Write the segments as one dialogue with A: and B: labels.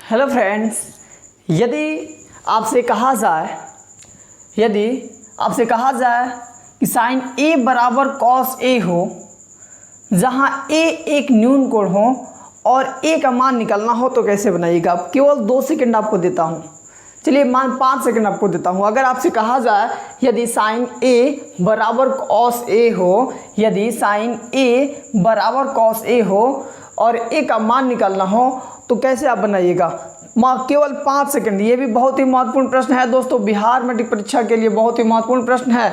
A: Hello friends, यदि आपसे कहा जाए कि साइन ए बराबर कॉस ए हो, जहां ए एक न्यून कोण हो और ए का मान निकालना हो तो कैसे बनाइएगा। केवल 2 सेकंड आपको देता हूं, चलिए मान 5 सेकंड आपको देता हूं। अगर आपसे कहा जाए यदि साइन ए बराबर कॉस ए हो, यदि साइन ए बराबर कॉस ए हो और ए का मान निकालना हो तो कैसे आप बनाइएगा। केवल 5 सेकंड। ये भी बहुत ही महत्वपूर्ण प्रश्न है दोस्तों, बिहार मैट्रिक परीक्षा के लिए बहुत ही महत्वपूर्ण प्रश्न है।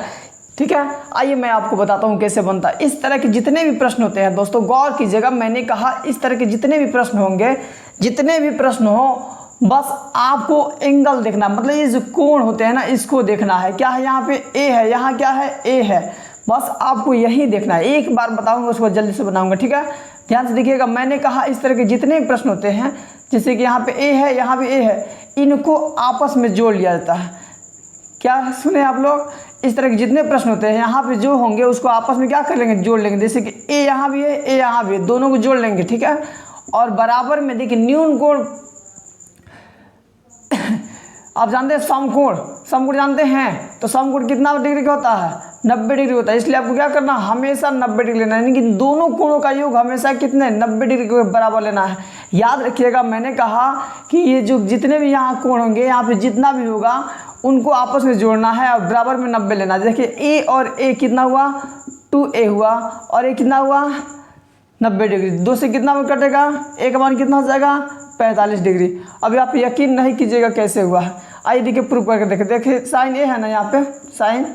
A: ठीक है, आइए मैं आपको बताता हूँ कैसे बनता है। इस तरह के जितने भी प्रश्न होते हैं दोस्तों, गौर कीजिएगा, मैंने कहा इस तरह के जितने भी प्रश्न होंगे, जितने भी प्रश्न हो, बस आपको एंगल देखना, मतलब ये जो कोण होते हैं ना, इसको देखना है। क्या है यहाँ पे ए है, यहाँ क्या है ए है, बस आपको यही देखना है। एक बार बताऊंगा उसको जल्दी से बनाऊंगा। ठीक है, ध्यान से देखिएगा, मैंने कहा इस तरह के जितने भी प्रश्न होते हैं, जैसे कि यहाँ पे ए है, यहाँ भी ए है, इनको आपस में जोड़ लिया जाता है। क्या सुने आप लोग, इस तरह के जितने प्रश्न होते हैं यहाँ पे जो होंगे उसको आपस में क्या कर लेंगे, जोड़ लेंगे। जैसे कि ए यहाँ भी है, ए यहाँ भी है, दोनों को जोड़ लेंगे। ठीक है, और बराबर में देखिए न्यून कोण आप जानते हैं, समकोण जानते हैं, तो समकोण कितना डिग्री का होता है, 90 डिग्री होता है। इसलिए आपको क्या करना, हमेशा 90 डिग्री लेना है, यानी कि दोनों कोणों का योग हमेशा कितने, 90 डिग्री के बराबर लेना है। याद रखिएगा, मैंने कहा कि ये जो जितने भी यहाँ कोण होंगे, यहाँ पे जितना भी होगा उनको आपस में जोड़ना है और बराबर में 90 लेना है। देखिए ए और ए कितना हुआ, 2a हुआ, और ए कितना हुआ, 90 डिग्री। 2 से कितना में कटेगा, ए का मान कितना हो जाएगा, 45 डिग्री। अभी आप यकीन नहीं कीजिएगा कैसे हुआ है, आइए देखिए प्रूफ करके देखिए साइन ए है ना, यहाँ पे साइन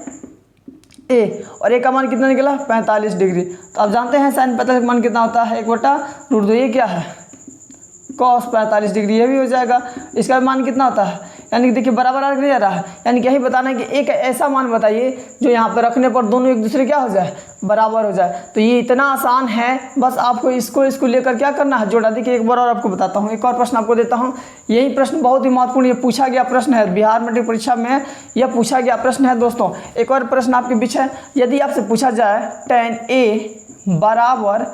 A: ए और ए का मान कितना निकला, 45 डिग्री। तो आप जानते हैं साइन 45 का मान कितना होता है, 1/√2। ये क्या है, कॉस 45 डिग्री, ये भी हो जाएगा। इसका मान कितना होता है, यानी कि देखिए बराबर नहीं जा रहा है, यानी कि यही बताना है कि एक ऐसा मान बताइए जो यहाँ पर रखने पर दोनों एक दूसरे क्या हो जाए, बराबर हो जाए। तो ये इतना आसान है, बस आपको इसको लेकर क्या करना है, जोड़ा। देखिए एक बार और आपको बताता हूँ, एक और प्रश्न आपको देता हूँ। यही प्रश्न बहुत ही महत्वपूर्ण, ये पूछा गया प्रश्न है, बिहार मैट्रिक परीक्षा में यह पूछा गया प्रश्न है दोस्तों। एक और प्रश्न आपके बीच है, यदि आपसे पूछा जाए tan A बराबर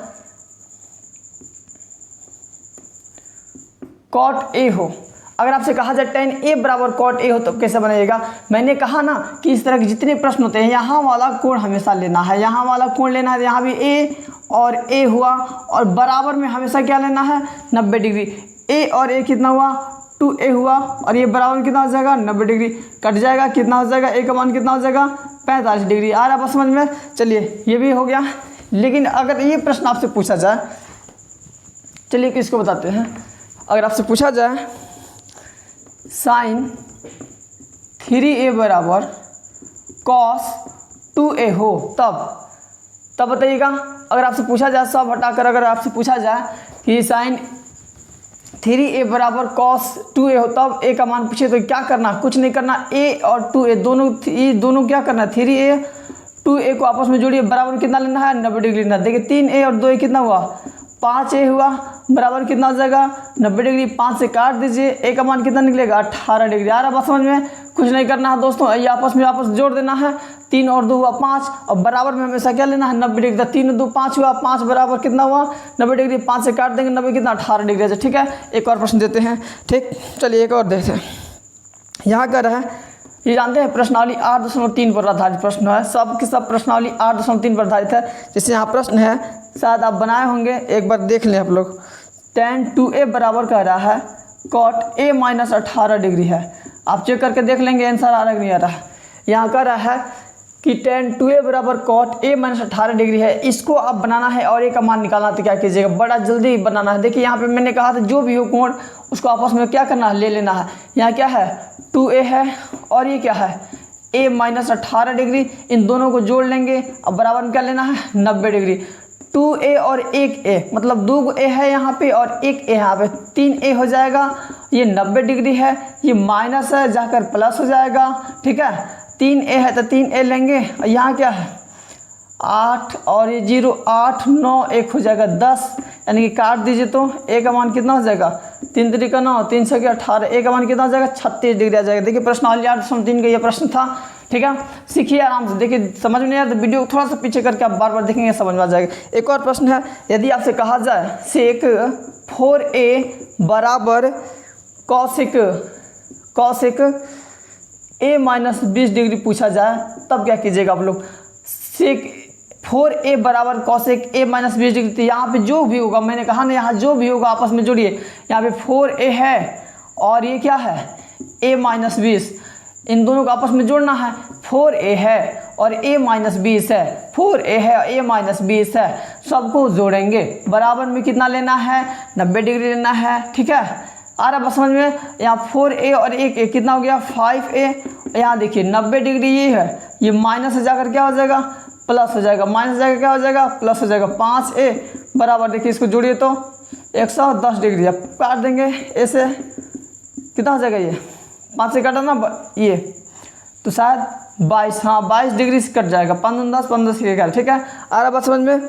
A: cot A हो, अगर आपसे कहा जाए tan A बराबर cot A हो तो कैसे बनाइएगा। मैंने कहा ना कि इस तरह के जितने प्रश्न होते हैं, यहाँ वाला कोण हमेशा लेना है, यहाँ वाला कोण लेना है। यहाँ भी A और A हुआ, और बराबर में हमेशा क्या लेना है, 90 डिग्री। A और A कितना हुआ, 2a हुआ, और ये बराबर में कितना हो जाएगा, 90 डिग्री। कट जाएगा, कितना हो जाएगा, A का मान कितना हो जाएगा, 45 डिग्री। आ रहा है बस समझ में। चलिए ये भी हो गया। लेकिन अगर ये प्रश्न आपसे पूछा जाए, चलिए किसको बताते हैं, अगर आपसे पूछा जाए साइन 3a बराबर कॉस 2a हो, तब बताइएगा। अगर आपसे पूछा जाए, सब हटाकर अगर आपसे पूछा जाए कि साइन 3a बराबर कॉस 2a हो, तब a का मान पूछे तो क्या करना, कुछ नहीं करना। a और 2a दोनों क्या करना है, 3a 2a को आपस में जोड़िए, बराबर कितना लेना है, 90 डिग्री लेना है। देखिए 3a और 2a कितना हुआ, 5a हुआ, बराबर कितना हो जाएगा, 90 डिग्री। 5 से काट दीजिए, a का मान कितना निकलेगा, 18 डिग्री। आ रहा बात समझ में। कुछ नहीं करना है दोस्तों, ये आपस में जोड़ देना है। 3 और 2 हुआ 5, और बराबर में हमेशा क्या लेना है, 90 डिग्री। 3 और 2 5 हुआ, 5 बराबर कितना हुआ, 90 डिग्री। 5 से काट देंगे, 90 कितना, 18 डिग्री। ठीक है, एक और प्रश्न देते हैं। ठीक, चलिए एक और देखते हैं। यहाँ कर रहा है, ये जानते हैं प्रश्नावली 8.3 पर आधारित प्रश्न है, सब के सब प्रश्नावली 8.3 पर आधारित है। जैसे यहाँ प्रश्न है, शायद आप बनाए होंगे, एक बार देख लें आप लोग। tan 2a बराबर कह रहा है cot a माइनस 18 डिग्री है। आप चेक करके देख लेंगे आंसर आ रहा है कि नहीं आ रहा है। यहाँ कह रहा है कि tan 2a बराबर cot a माइनस 18 डिग्री है, इसको आप बनाना है और a का मान निकालना। तो क्या कीजिएगा, बड़ा जल्दी बनाना है। देखिए यहाँ पे मैंने कहा था जो भी हो कोण उसको आपस में क्या करना है, ले लेना है। यहाँ क्या है, 2a है, और ये क्या है, a माइनस 18 डिग्री। इन दोनों को जोड़ लेंगे, अब बराबर में क्या लेना है, 90 डिग्री। 2a और 1a, मतलब 2 a है यहाँ पे और 1a यहाँ पे, 3a हो जाएगा। ये 90 डिग्री है, ये माइनस है, जाकर प्लस हो जाएगा। ठीक है, 3a है तो 3a लेंगे, और यहाँ क्या है 8 और ये 0, 8 9 1 हो जाएगा 10, यानी कि काट दीजिए तो a का मान कितना हो जाएगा, 3 3 का 9, 3 6 18, a का मान कितना हो जाएगा, 36 डिग्री आ जाएगा। देखिए प्रश्नावली 8.3 का ये प्रश्न था। ठीक है, सीखिए आराम से। देखिए समझ में नहीं आया तो वीडियो थोड़ा सा पीछे करके आप बार बार देखेंगे, समझ में आ जाएगा। एक और प्रश्न है, यदि आपसे कहा जाए सेक 4a बराबर कॉसिक ए माइनस 20 डिग्री पूछा जाए तब क्या कीजिएगा आप लोग, सेक 4a बराबर कॉसिक ए माइनस 20 डिग्री। तो यहाँ पे जो भी होगा, मैंने कहा ना यहाँ जो भी होगा आपस में जोड़िए। यहाँ पे 4a है और ये क्या है a माइनस 20, इन दोनों को आपस में जोड़ना है। 4a है और a माइनस 20 है, 4a है और a माइनस 20 है, सबको जोड़ेंगे। बराबर में कितना लेना है, 90 डिग्री लेना है। ठीक है, आ रहा बस समझ में। यहाँ 4a और 1a कितना हो गया 5a। यहाँ देखिए 90 डिग्री ये है, ये माइनस से जाकर क्या हो जाएगा प्लस हो जाएगा, माइनस से जाकर क्या हो जाएगा प्लस हो जाएगा। 5a बराबर देखिए इसको जोड़िए तो 110 डिग्री। अब काट देंगे ऐसे, कितना हो जाएगा ये 5 से काटा ना ये, तो शायद 22, हाँ 22 डिग्री से कट जाएगा। 15 10 15 से क्या। ठीक है, आ रहा बात समझ में।